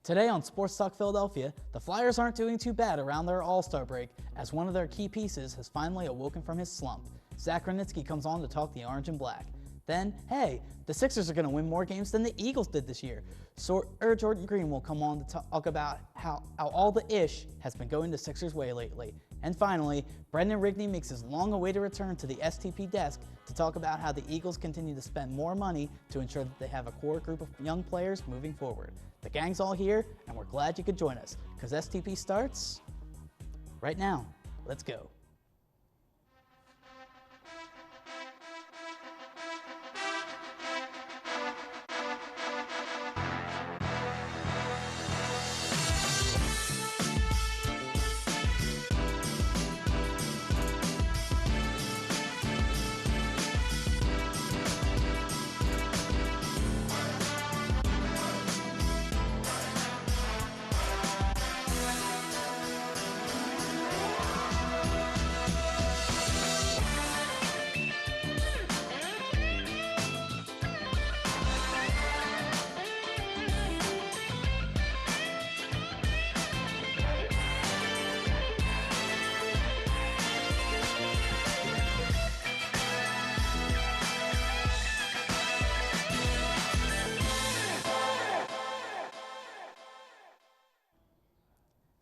Today on Sports Talk Philadelphia, the Flyers aren't doing too bad around their All-Star break as one of their key pieces has finally awoken from his slump. Zach Granitzky comes on to talk the orange and black. Then, hey, the Sixers are going to win more games than the Eagles did this year. So Jordan Green will come on to talk about how all the ish has been going the Sixers' way lately. And finally, Brendan Rigney makes his long-awaited return to the STP desk to talk about how the Eagles continue to spend more money to ensure that they have a core group of young players moving forward. The gang's all here, and we're glad you could join us, because STP starts right now. Let's go.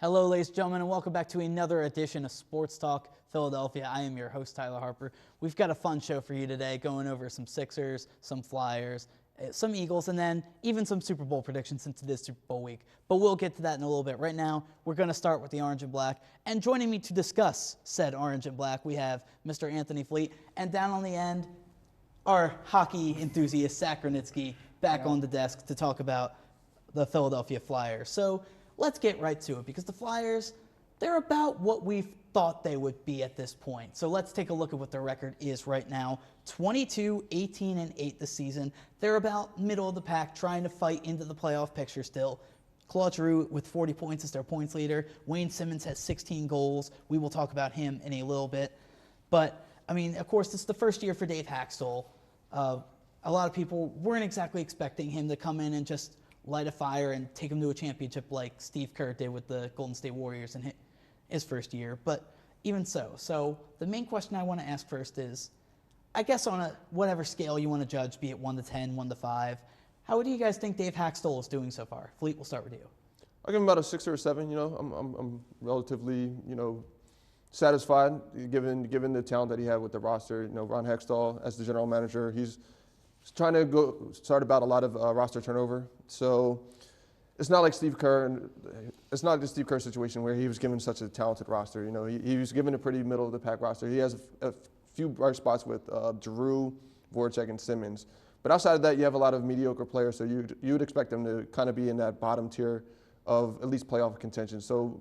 Hello, ladies and gentlemen, and welcome back to another edition of Sports Talk Philadelphia. I am your host, Tyler Harper. We've got a fun show for you today, going over some Sixers, some Flyers, some Eagles, and then even some Super Bowl predictions since it is Super Bowl week. But we'll get to that in a little bit. Right now, we're going to start with the orange and black. And joining me to discuss said orange and black, we have Mr. Anthony Fleet. And down on the end, our hockey enthusiast, Zach Granitzky, back on the desk to talk about the Philadelphia Flyers. So let's get right to it, because the Flyers, they're about what we thought they would be at this point. So let's take a look at what their record is right now. 22, 18, and 8 this season. They're about middle of the pack, trying to fight into the playoff picture still. Claude Giroux with 40 points is their points leader. Wayne Simmons has 16 goals. We will talk about him in a little bit. But, I mean, of course, this is the first year for Dave Haxtell. A lot of people weren't exactly expecting him to come in and just light a fire and take them to a championship like Steve Kerr did with the Golden State Warriors in his first year. But even so, the main question I want to ask first is, I guess on a whatever scale you want to judge, be it 1 to 10, 1 to 5, how do you guys think Dave Haxtell is doing so far? Fleet, we'll start with you. I'll give him about a 6 or a 7. You know, I'm relatively, satisfied given the talent that he had with the roster. You know, Ron Hextall as the general manager, he's trying to start about a lot of roster turnover. So it's not like Steve Kerr. It's not the Steve Kerr situation where he was given such a talented roster. You know, he was given a pretty middle of the pack roster. He has a few bright spots with Giroux, VORACEK, and Simmons. But outside of that, you have a lot of mediocre players. So you would expect them to kind of be in that bottom tier of at least playoff contention. So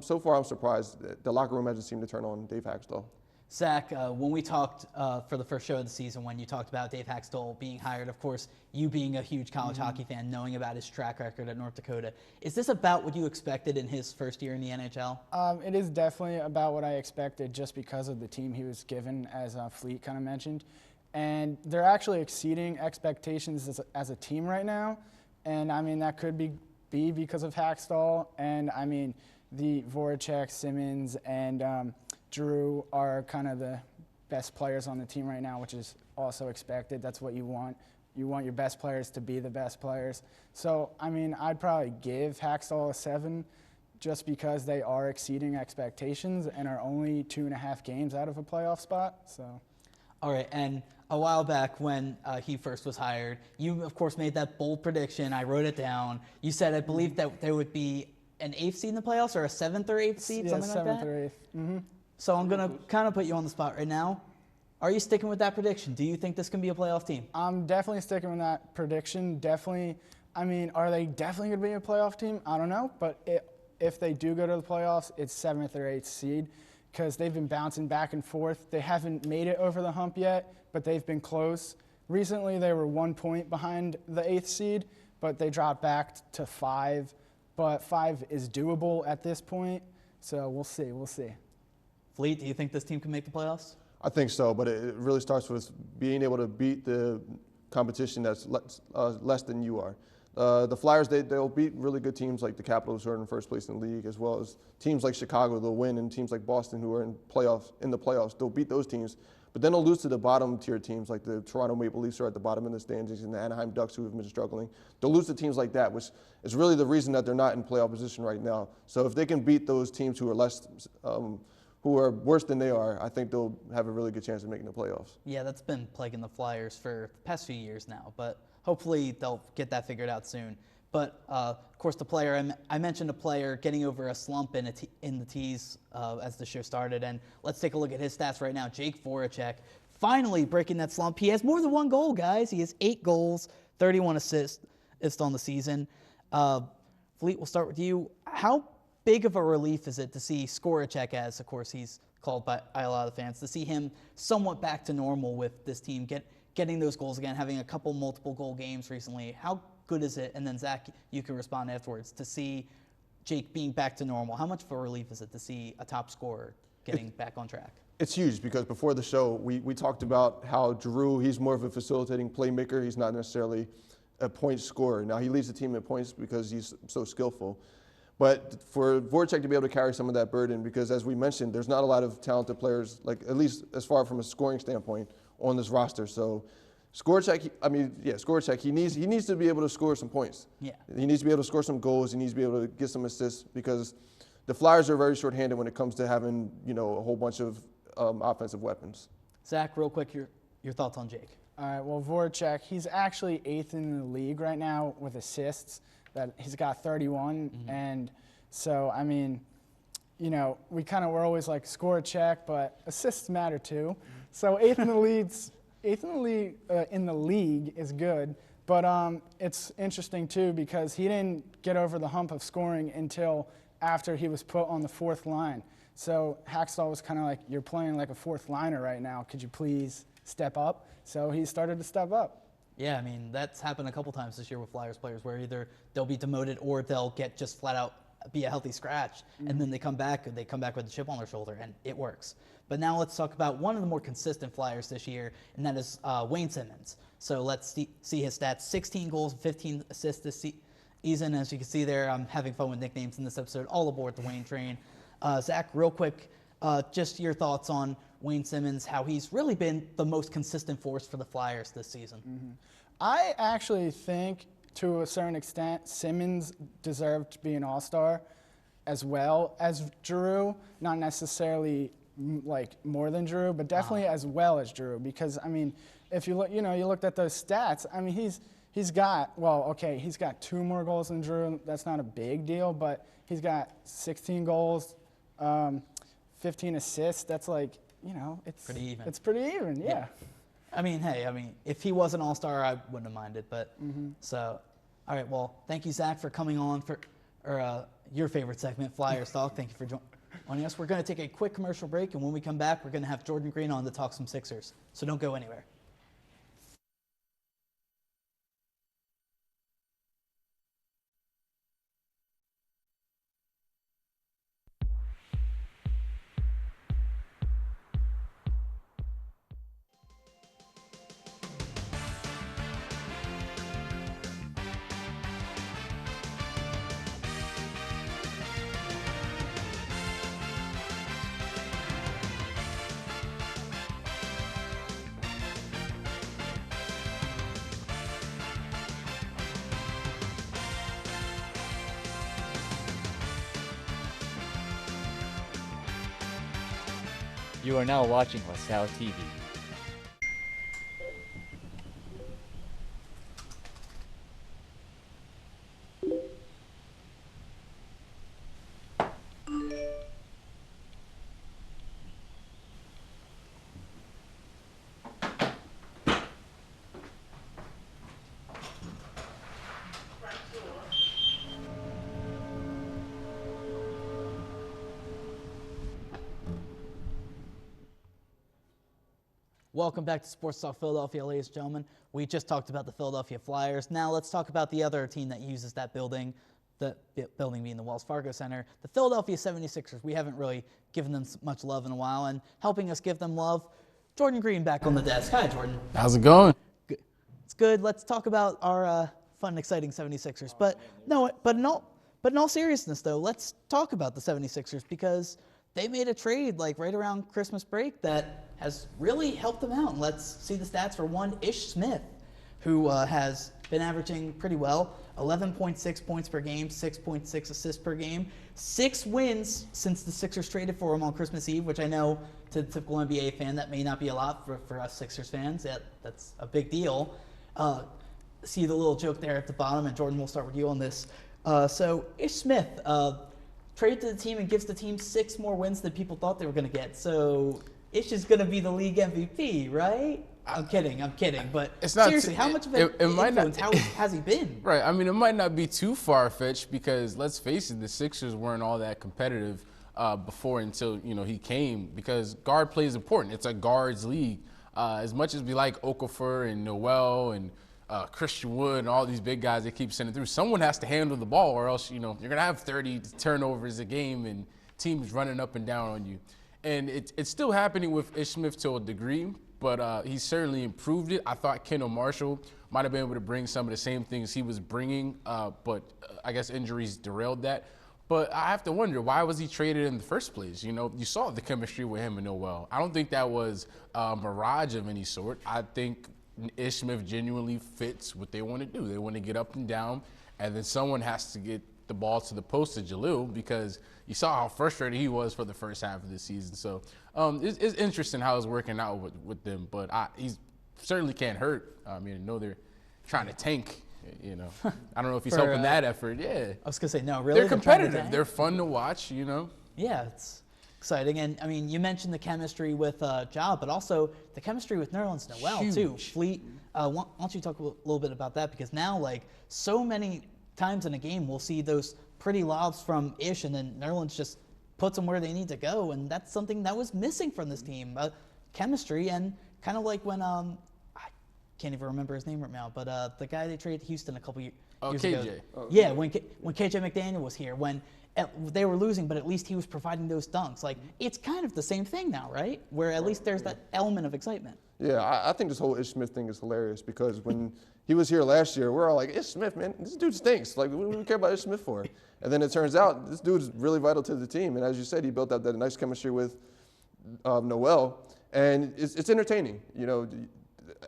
so far I'm surprised. The locker room hasn't seemed to turn on Dave Haxtell. Zach, when we talked for the first show of the season, when you talked about Dave Haxtell being hired, of course, you being a huge college hockey fan, knowing about his track record at North Dakota, is this about what you expected in his first year in the NHL? It is definitely about what I expected just because of the team he was given, as Fleet kind of mentioned. And they're actually exceeding expectations as a team right now. And, I mean, that could be because of Haxtell. And, I mean, the VORACEK, Simmons, and Giroux are kind of the best players on the team right now, which is also expected. That's what you want. You want your best players to be the best players. So, I mean, I'd probably give Haxtell a 7 just because they are exceeding expectations and are only 2.5 games out of a playoff spot. So, all right, and a while back when he first was hired, you, of course, made that bold prediction. I wrote it down. You said, I believe, that there would be an 8th seed in the playoffs or a 7th or 8th seed, something like that? 7th or 8th. Mm-hmm. So I'm going to kind of put you on the spot right now. Are you sticking with that prediction? Do you think this can be a playoff team? I'm definitely sticking with that prediction. Definitely. I mean, are they definitely going to be a playoff team? I don't know. But if they do go to the playoffs, it's 7th or 8th seed because they've been bouncing back and forth. They haven't made it over the hump yet, but they've been close. Recently, they were 1 point behind the 8th seed, but they dropped back to 5. But 5 is doable at this point. So we'll see. We'll see. Fleet, do you think this team can make the playoffs? I think so, but it really starts with being able to beat the competition that's less than you are. The Flyers, they'll beat really good teams like the Capitals, who are in first place in the league, as well as teams like Chicago. They'll win, and teams like Boston, who are in the playoffs, they'll beat those teams. But then they'll lose to the bottom tier teams like the Toronto Maple Leafs, who are at the bottom of the standings, and the Anaheim Ducks, who have been struggling. They'll lose to teams like that, which is really the reason that they're not in playoff position right now. So if they can beat those teams who are worse than they are, I think they'll have a really good chance of making the playoffs. Yeah, that's been plaguing the Flyers for the past few years now, but hopefully they'll get that figured out soon. But, of course, the player, I mentioned a player getting over a slump in the tees as the show started, and let's take a look at his stats right now. Jake VORACEK finally breaking that slump. He has more than one goal, guys. He has 8 goals, 31 assists on the season. Fleet, we'll start with you. How big of a relief is it to see Skoracek, as, of course, he's called by a lot of the fans, to see him somewhat back to normal with this team, getting those goals again, having a couple multiple goal games recently? How good is it? And then, Zach, you can respond afterwards, to see Jake being back to normal. How much of a relief is it to see a top scorer getting back on track? It's huge, because before the show, we talked about how Giroux, he's more of a facilitating playmaker. He's not necessarily a point scorer. Now, he leads the team in points because he's so skillful. But for VORACEK to be able to carry some of that burden, because as we mentioned, there's not a lot of talented players, like at least as far from a scoring standpoint, on this roster. So Skoracek, he needs to be able to score some points. Yeah. He needs to be able to score some goals. He needs to be able to get some assists, because the Flyers are very shorthanded when it comes to having, a whole bunch of offensive weapons. Zach, real quick, your thoughts on Jake. All right, well, VORACEK, he's actually 8th in the league right now with assists. That he's got 31, and so, I mean, we kind of were always like Skoracek, but assists matter too. So 8th in the league is good, but it's interesting too, because he didn't get over the hump of scoring until after he was put on the 4th line. So Hackstall was kind of like, you're playing like a 4th liner right now. Could you please step up? So he started to step up. Yeah, I mean, that's happened a couple times this year with Flyers players, where either they'll be demoted or they'll get just flat out be a healthy scratch, and then they come back with a chip on their shoulder, and it works. But now let's talk about one of the more consistent Flyers this year, and that is Wayne Simmonds. So let's see his stats: 16 goals, 15 assists this season. As you can see there, I'm having fun with nicknames in this episode. All aboard the Wayne train. Zach, real quick, just your thoughts on Wayne Simmonds, how he's really been the most consistent force for the Flyers this season. I actually think, to a certain extent, Simmonds deserved to be an all-star as well as Giroux. Not necessarily like more than Giroux, but definitely as well as Giroux. Because, I mean, if you look, you looked at those stats, I mean, he's got 2 more goals than Giroux. That's not a big deal, but he's got 16 goals, 15 assists. That's like, it's pretty even. It's pretty even, yeah. I mean, hey, if he was an all-star, I wouldn't have minded. But so, all right, well, thank you, Zach, for coming on for your favorite segment, Flyers Talk. Thank you for joining us. We're going to take a quick commercial break, and when we come back, we're going to have Jordan Green on to talk some Sixers. So don't go anywhere. You are now watching LaSalle TV. Welcome back to Sports Talk Philadelphia, ladies and gentlemen. We just talked about the Philadelphia Flyers. Now let's talk about the other team that uses that building, the building being the Wells Fargo Center, the Philadelphia 76ers. We haven't really given them much love in a while, and helping us give them love, Jordan Green back on the desk. Hi, Jordan. How's it going? Good. It's good. Let's talk about our fun and exciting 76ers. But in all seriousness, though, let's talk about the 76ers because they made a trade like right around Christmas break that has really helped them out. And let's see the stats for one. Ish Smith, who has been averaging pretty well, 11.6 points per game, 6.6 assists per game, 6 wins since the Sixers traded for him on Christmas Eve, which I know to the typical NBA fan that may not be a lot for us Sixers fans. That's a big deal. See the little joke there at the bottom, and Jordan, we'll start with you on this. So Ish Smith traded to the team and gives the team 6 more wins than people thought they were going to get. So Ish is going to be the league MVP, right? I'm kidding, but it's not seriously, how much of an influence has he been? Right, I mean, it might not be too far-fetched because, let's face it, the Sixers weren't all that competitive before until, he came because guard play is important. It's a guards league. As much as we like Okafor and Noel and Christian Wood and all these big guys that keep sending through, someone has to handle the ball or else, you're going to have 30 turnovers a game and teams running up and down on you. And it's still happening with Ish Smith to a degree, but he certainly improved it. I thought Kendall Marshall might have been able to bring some of the same things he was bringing, but I guess injuries derailed that. But I have to wonder, why was he traded in the first place? You saw the chemistry with him and Noel. I don't think that was a mirage of any sort. I think Ish Smith genuinely fits what they want to do. They want to get up and down, and then someone has to get the ball to the post of Jalil because you saw how frustrated he was for the first half of the season. So it's interesting how it's working out with them, but he certainly can't hurt. I mean, I know they're trying to tank, I don't know if he's helping that effort. Yeah. I was going to say, no, really? They're competitive. They're fun to watch, Yeah, it's exciting. And, I mean, you mentioned the chemistry with Ja, but also the chemistry with Nerlens Noel, too. Fleet, why don't you talk a little bit about that? Because now, like, so many times in a game we'll see those pretty lobs from Ish, and then Nerlens just puts them where they need to go, and that's something that was missing from this team. Chemistry, and kind of like when I can't even remember his name right now, but the guy they traded to Houston a couple years KJ. ago. Yeah, when KJ McDaniel was here, when they were losing, but at least he was providing those dunks. Like, it's kind of the same thing now, right? Where at least there's that element of excitement. Yeah, I think this whole Ish Smith thing is hilarious because when he was here last year, we're all like, Ish Smith, man, this dude stinks. Like, what do we care about Ish Smith for? And then it turns out this dude's really vital to the team. And as you said, he built up that nice chemistry with Noel. And it's entertaining.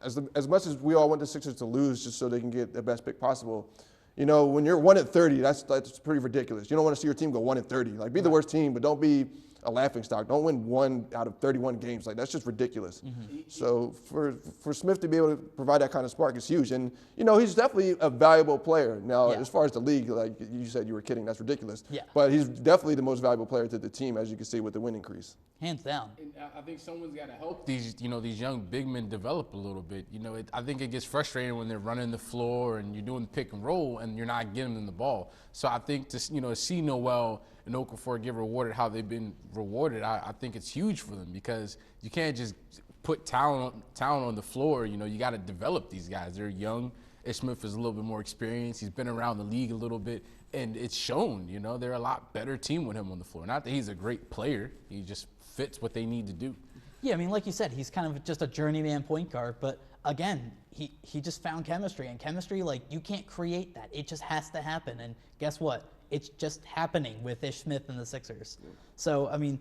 As much as we all want the Sixers to lose just so they can get the best pick possible, when you're 1-30, that's pretty ridiculous. You don't want to see your team go 1-30. Like, be the worst team, but don't be a laughingstock. Don't win 1 out of 31 games. Like, that's just ridiculous. Mm-hmm. So for Smith to be able to provide that kind of spark is huge. And, he's definitely a valuable player. Now, as far as the league, like you said, you were kidding. That's ridiculous. Yeah. But he's definitely the most valuable player to the team, as you can see with the win increase. Hands down. And I think someone's got to help these young big men develop a little bit. I think it gets frustrating when they're running the floor and you're doing pick and roll and you're not getting them the ball. So I think to see Noel and Okafor get rewarded how they've been rewarded, I think it's huge for them because you can't just put talent on the floor. You got to develop these guys. They're young. Ish Smith is a little bit more experienced. He's been around the league a little bit, and it's shown. They're a lot better team with him on the floor. Not that he's a great player. He just fits what they need to do. Yeah, I mean, like you said, he's kind of just a journeyman point guard, but again, he just found chemistry, and chemistry, like, you can't create that. It just has to happen, and guess what? It's just happening with Ish Smith and the Sixers. Yeah. So, I mean,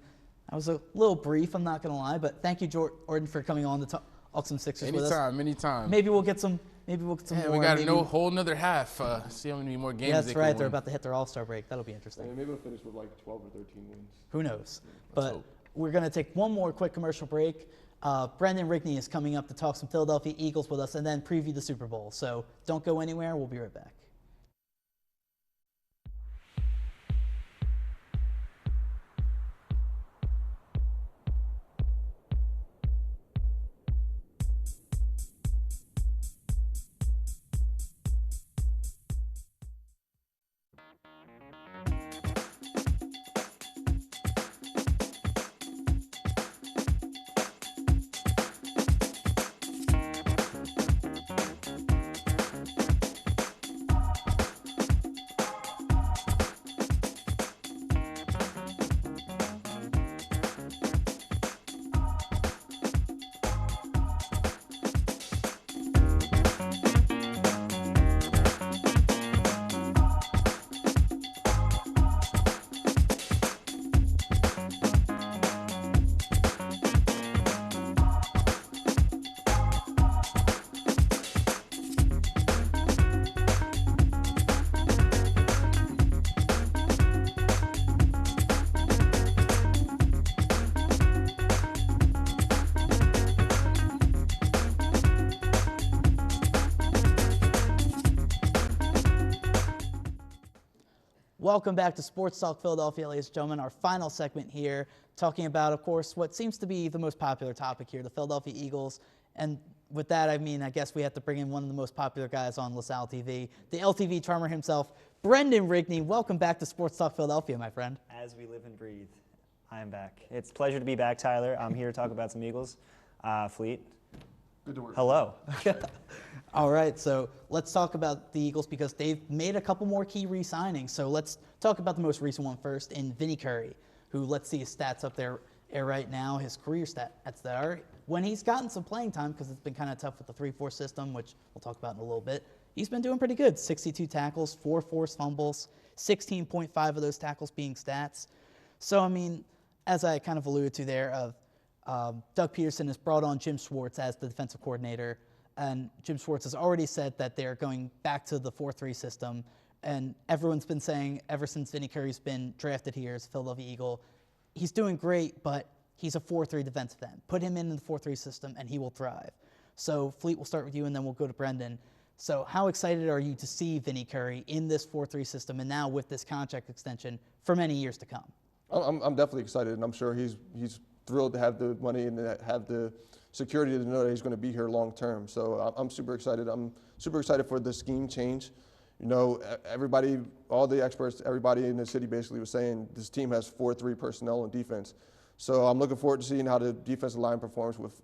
that was a little brief, I'm not going to lie, but thank you, Jordan, for coming on to talk some Sixers with us. Anytime. Maybe we'll get some more. We got a whole another half. See how many more games that's they right. can They're win. about to hit their All-Star break. That'll be interesting. Yeah, maybe we'll finish with like 12 or 13 wins. Who knows? But we're going to take one more quick commercial break. Brendan Rigney is coming up to talk some Philadelphia Eagles with us and then preview the Super Bowl. So don't go anywhere. We'll be right back. Welcome back to Sports Talk Philadelphia, ladies and gentlemen. Our final segment here, talking about, of course, what seems to be the most popular topic here, the Philadelphia Eagles. And with that, I mean, I guess we have to bring in one of the most popular guys on LaSalle TV, the LTV charmer himself, Brendan Rigney. Welcome back to Sports Talk Philadelphia, my friend. As we live and breathe, I am back. It's a pleasure to be back, Tyler. I'm here to talk about some Eagles. Fleet. Good to work. Hello. All right, so let's talk about the Eagles because they've made a couple more key re-signings. So let's talk about the most recent one first in Vinny Curry, who, let's see his stats up there right now, his career stats there. When he's gotten some playing time, because it's been kind of tough with the 3-4 system, which we'll talk about in a little bit, he's been doing pretty good. 62 tackles, 4 forced fumbles, 16.5 of those tackles being stats. So, I mean, as I kind of alluded to there, Doug Peterson has brought on Jim Schwartz as the defensive coordinator. And Jim Schwartz has already said that they're going back to the 4-3 system. And everyone's been saying ever since Vinny Curry's been drafted here as a Philadelphia Eagle, he's doing great, but he's a 4-3 defensive end. Put him in the 4-3 system and he will thrive. So Fleet, we'll start with you and then we'll go to Brendan. So how excited are you to see Vinny Curry in this 4-3 system and now with this contract extension for many years to come? I'm definitely excited, and I'm sure he's thrilled to have the money and to have the security to know that he's going to be here long term. So I'm super excited. I'm super excited for the scheme change. You know, everybody, all the experts, everybody in the city basically was saying this team has 4-3 personnel on defense. So I'm looking forward to seeing how the defensive line performs with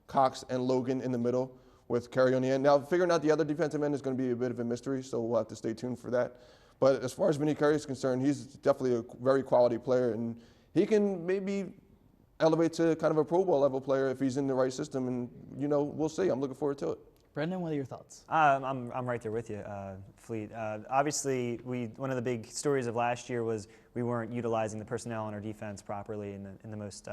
Cox and Logan in the middle, with Curry on the end. Now, figuring out the other defensive end is going to be a bit of a mystery, so we'll have to stay tuned for that. But as far as Vinny Curry is concerned, he's definitely a very quality player, and he can maybe elevate to kind of a Pro Bowl level player if he's in the right system, and you know, we'll see. I'm looking forward to it. Brendan, what are your thoughts? I'm right there with you, Fleet. Obviously, one of the big stories of last year was we weren't utilizing the personnel on our defense properly in the most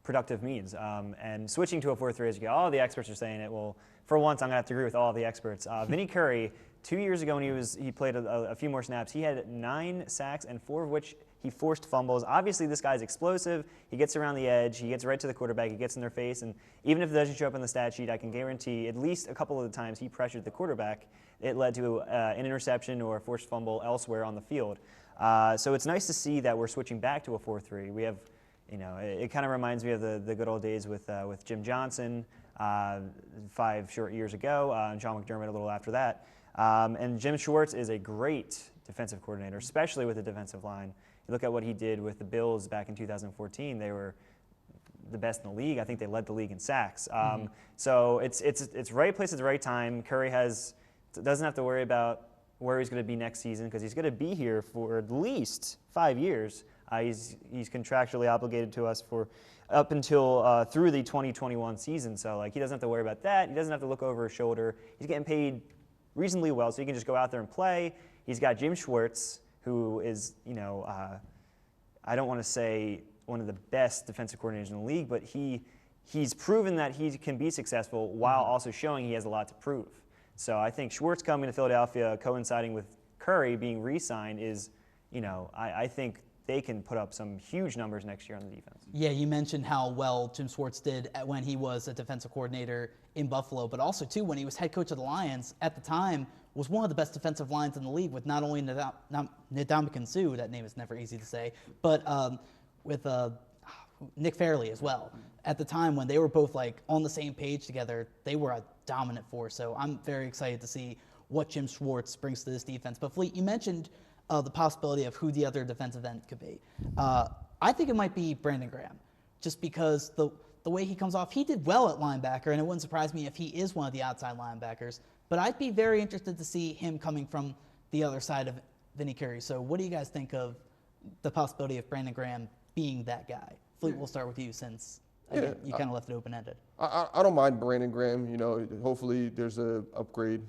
productive means. And switching to a 4-3, as you go, all the experts are saying it. Well, for once, I'm going to have to agree with all the experts. Vinny Curry, 2 years ago when he played a few more snaps, he had 9 sacks and 4 of which he forced fumbles. Obviously, this guy's explosive. He gets around the edge. He gets right to the quarterback. He gets in their face. And even if it doesn't show up on the stat sheet, I can guarantee at least a couple of the times he pressured the quarterback, it led to an interception or a forced fumble elsewhere on the field. So it's nice to see that we're switching back to a 4-3. We have, you know, it kind of reminds me of the good old days with Jim Johnson 5 short years ago, and John McDermott a little after that. And Jim Schwartz is a great defensive coordinator, especially with the defensive line. You look at what he did with the Bills back in 2014. They were the best in the league. I think they led the league in sacks. So it's right place at the right time. Curry doesn't have to worry about where he's going to be next season because he's going to be here for at least 5 years. He's contractually obligated to us for up until through the 2021 season. So like he doesn't have to worry about that. He doesn't have to look over his shoulder. He's getting paid reasonably well, so he can just go out there and play. He's got Jim Schwartz, who is, you know, I don't want to say one of the best defensive coordinators in the league, but he's proven that he can be successful while also showing he has a lot to prove. So I think Schwartz coming to Philadelphia, coinciding with Curry being re-signed, is, you know, I think they can put up some huge numbers next year on the defense. Yeah, you mentioned how well Jim Schwartz did when he was a defensive coordinator in Buffalo, but also, too, when he was head coach of the Lions, at the time, was one of the best defensive lines in the league with not only Ndamukong Suh, that name is never easy to say, but with Nick Fairley as well. At the time when they were both like on the same page together, they were a dominant force. So I'm very excited to see what Jim Schwartz brings to this defense. But Fleet, you mentioned the possibility of who the other defensive end could be. I think it might be Brandon Graham, just because the way he comes off, he did well at linebacker, and it wouldn't surprise me if he is one of the outside linebackers. But I'd be very interested to see him coming from the other side of Vinny Curry. So what do you guys think of the possibility of Brandon Graham being that guy? Fleet, we'll start with you since again, you kind of left it open-ended. I don't mind Brandon Graham. You know, hopefully there's an upgrade,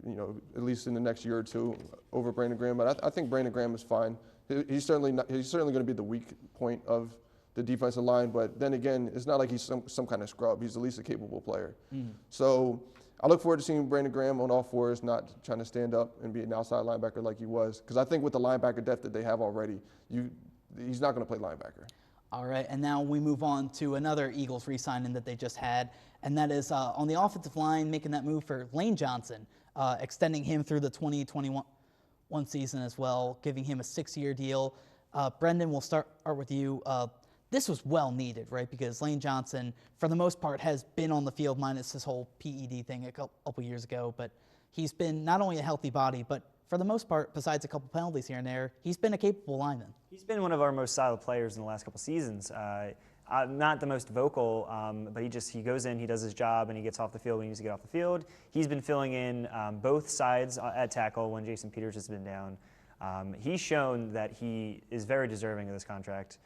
you know, at least in the next year or two over Brandon Graham. But I think Brandon Graham is fine. He's certainly going to be the weak point of the defensive line. But then again, it's not like he's some kind of scrub. He's at least a capable player. So I look forward to seeing Brandon Graham on all fours, not trying to stand up and be an outside linebacker like he was. Because I think with the linebacker depth that they have already, he's not going to play linebacker. All right, and now we move on to another Eagles re-signing that they just had, and that is on the offensive line, making that move for Lane Johnson, extending him through the 2021 one season as well, giving him a 6-year deal. Brendan, we'll start with you. This was well needed, right? Because Lane Johnson, for the most part, has been on the field minus his whole PED thing a couple years ago, but he's been not only a healthy body, but for the most part, besides a couple penalties here and there, he's been a capable lineman. He's been one of our most solid players in the last couple seasons. Not the most vocal, but he goes in, he does his job, and he gets off the field when he needs to get off the field. He's been filling in both sides at tackle when Jason Peters has been down. He's shown that he is very deserving of this contract.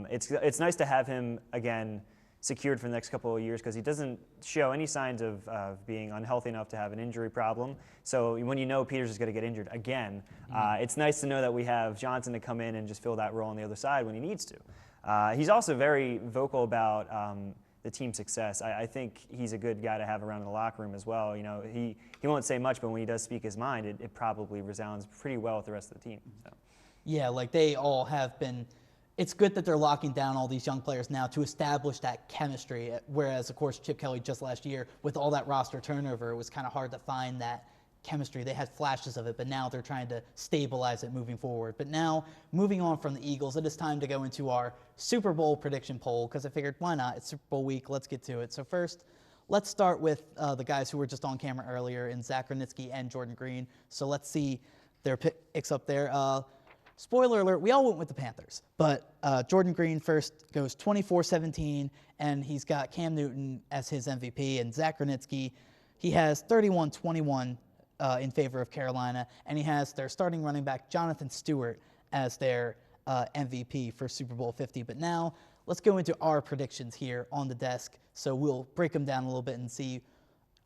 It's nice to have him again secured for the next couple of years because he doesn't show any signs of being unhealthy enough to have an injury problem. So when you know Peters is going to get injured again, it's nice to know that we have Johnson to come in and just fill that role on the other side when he needs to. He's also very vocal about the team's success. I think he's a good guy to have around in the locker room as well. You know, he won't say much, but when he does speak his mind, it probably resounds pretty well with the rest of the team. So. Yeah, like they all have been. It's good that they're locking down all these young players now to establish that chemistry, whereas, of course, Chip Kelly just last year, with all that roster turnover, it was kind of hard to find that chemistry. They had flashes of it, but now they're trying to stabilize it moving forward. But now, moving on from the Eagles, it is time to go into our Super Bowl prediction poll, because I figured, why not? It's Super Bowl week. Let's get to it. So first, let's start with the guys who were just on camera earlier, in Zach Granitsky and Jordan Green. So let's see their picks up there. Spoiler alert, we all went with the Panthers, but Jordan Green first goes 24-17, and he's got Cam Newton as his MVP, and Zach Granitsky, he has 31-21 in favor of Carolina, and he has their starting running back, Jonathan Stewart, as their MVP for Super Bowl 50. But now, let's go into our predictions here on the desk, so we'll break them down a little bit and see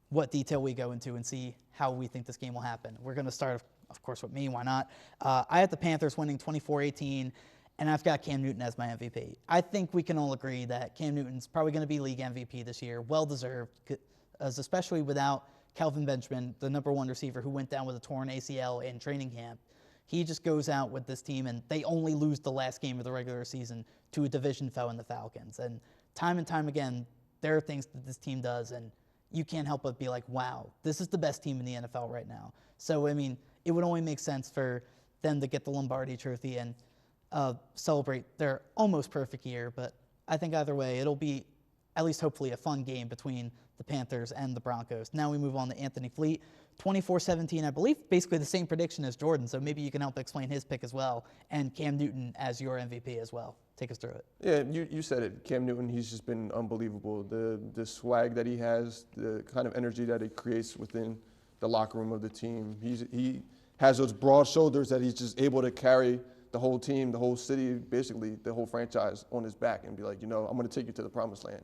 what detail we go into and see how we think this game will happen. We're going to start, of course, with me. Why not? I have the Panthers winning 24-18, and I've got Cam Newton as my MVP. I think we can all agree that Cam Newton's probably going to be league MVP this year, well-deserved, especially without Kelvin Benjamin, the #1 receiver who went down with a torn ACL in training camp. He just goes out with this team, and they only lose the last game of the regular season to a division foe in the Falcons. And time again, there are things that this team does, and you can't help but be like, wow, this is the best team in the NFL right now. So, I mean, it would only make sense for them to get the Lombardi Trophy and celebrate their almost perfect year. But I think either way, it'll be at least hopefully a fun game between the Panthers and the Broncos. Now we move on to Anthony Fleet, 24-17, I believe basically the same prediction as Jordan, so maybe you can help explain his pick as well, and Cam Newton as your MVP as well. Take us through it. Yeah, you said it. Cam Newton, he's just been unbelievable. The swag that he has, the kind of energy that he creates within the locker room of the team. He has those broad shoulders that he's just able to carry the whole team, the whole city, basically the whole franchise on his back and be like, you know, I'm going to take you to the promised land.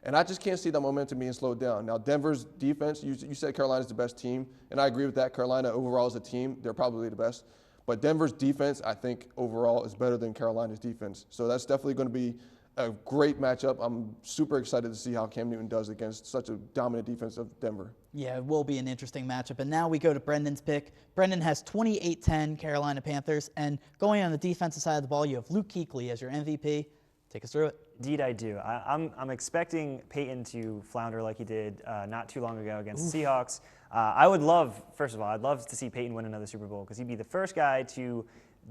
And I just can't see that momentum being slowed down. Now, Denver's defense, you said Carolina's the best team, and I agree with that. Carolina overall as a team, they're probably the best. But Denver's defense, I think, overall is better than Carolina's defense. So that's definitely going to be a great matchup. I'm super excited to see how Cam Newton does against such a dominant defense of Denver. Yeah, it will be an interesting matchup. And now we go to Brendan's pick. Brendan has 28-10 Carolina Panthers. And going on the defensive side of the ball, you have Luke Kuechly as your MVP. Take us through it. Indeed, I do. I'm expecting Peyton to flounder like he did not too long ago against the Seahawks. I would love, first of all, I'd love to see Peyton win another Super Bowl because he'd be the first guy to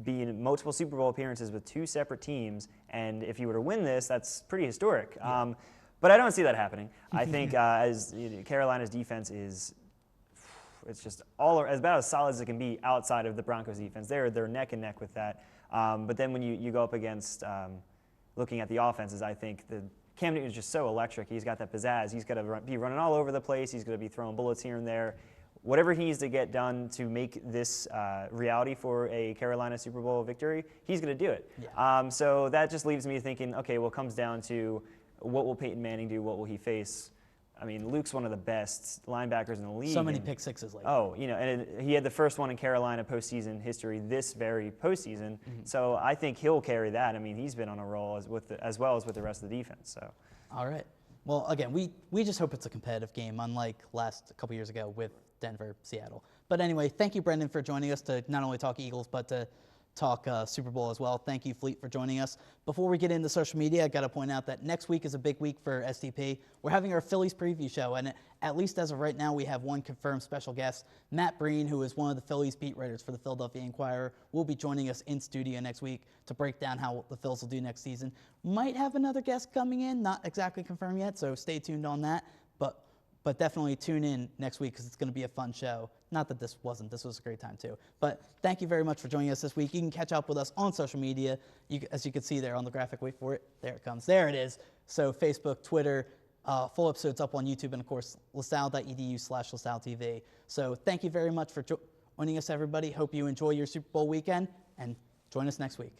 be in multiple Super Bowl appearances with 2 separate teams. And if he were to win this, that's pretty historic. Yeah. But I don't see that happening. I think as Carolina's defense is, it's just about as solid as it can be outside of the Broncos defense. They're neck and neck with that. But then when you go up against looking at the offenses, I think the Cam Newton is just so electric. He's got that pizzazz. He's got to be running all over the place. He's going to be throwing bullets here and there. Whatever he needs to get done to make this reality for a Carolina Super Bowl victory, he's going to do it. Yeah. So that just leaves me thinking, okay, well, it comes down to what will Peyton Manning do? What will he face? I mean, Luke's one of the best linebackers in the league. So many pick sixes lately. Oh, you know, and he had the first one in Carolina postseason history this very postseason. So I think he'll carry that. I mean, he's been on a roll as well as with the rest of the defense. So. All right. Well, again, we just hope it's a competitive game, unlike a couple years ago with Denver, Seattle. But anyway, thank you, Brendan, for joining us to not only talk Eagles, but to talk Super Bowl as well. Thank you, Fleet, for joining us. Before we get into social media, I got to point out that next week is a big week for STP. We're having our Phillies preview show, and at least as of right now, we have one confirmed special guest. Matt Breen, who is one of the Phillies beat writers for the Philadelphia Inquirer, will be joining us in studio next week to break down how the Phils will do next season. Might have another guest coming in, not exactly confirmed yet, so stay tuned on that. But definitely tune in next week because it's going to be a fun show. Not that this wasn't. This was a great time too. But thank you very much for joining us this week. You can catch up with us on social media. As you can see there on the graphic, wait for it. There it comes. There it is. So Facebook, Twitter, full episodes up on YouTube, and of course, lasalle.edu/LaSalleTV. So thank you very much for joining us, everybody. Hope you enjoy your Super Bowl weekend, and join us next week.